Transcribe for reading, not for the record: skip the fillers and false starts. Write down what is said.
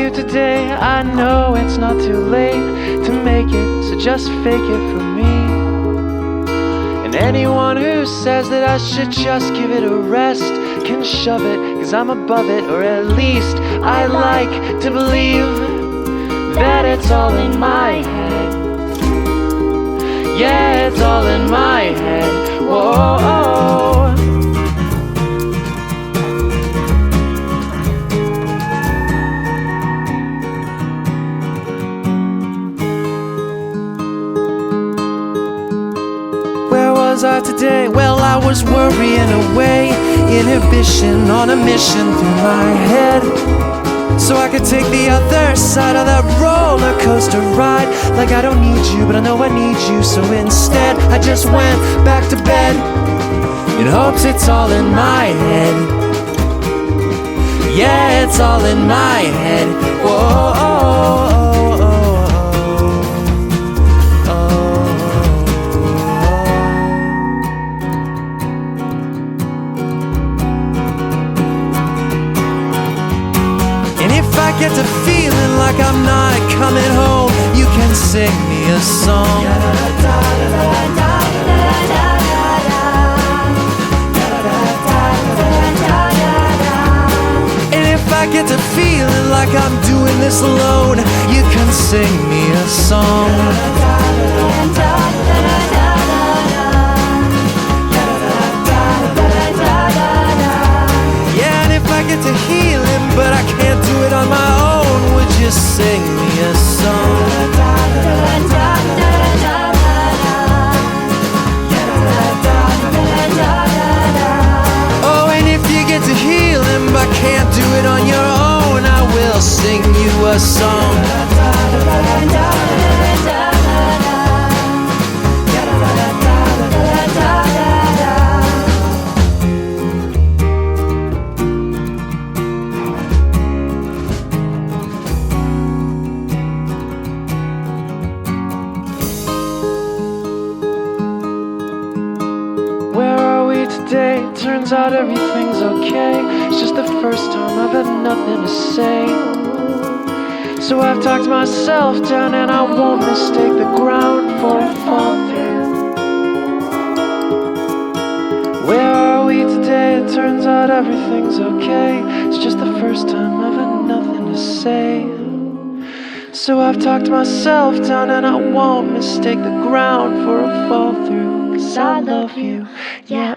you today? I know it's not too late to make it, so just fake it for me. And anyone who says that I should just give it a rest can shove it, 'cause I'm above it, or at least I like to believe that it's all in my head. Yeah, it's all in my head. Whoa. Where was I today? Well, I was worrying away, inhibition on a mission through my head, so I could take the other side of that roller coaster ride. Like I don't need you, but I know I need you, so instead I just went back to bed in hopes it's all in my head. Yeah, it's all in my head. Whoa. Get to feeling like I'm not coming home, you can sing me a song. And if I get to feeling like I'm doing this alone, you can sing me a song. Yeah, and if I get to healing, but I can't do it on my own, would you sing me a song? Oh, and if you get to healing, but can't do it on your own, I will sing you a song. Today, turns out everything's okay. It's just the first time I've had nothing to say, so I've talked myself down, and I won't mistake the ground for a fall through. Where are we today? It turns out everything's okay. It's just the first time I've had nothing to say, so I've talked myself down, and I won't mistake the ground for a fall through. 'Cause I love you, yeah,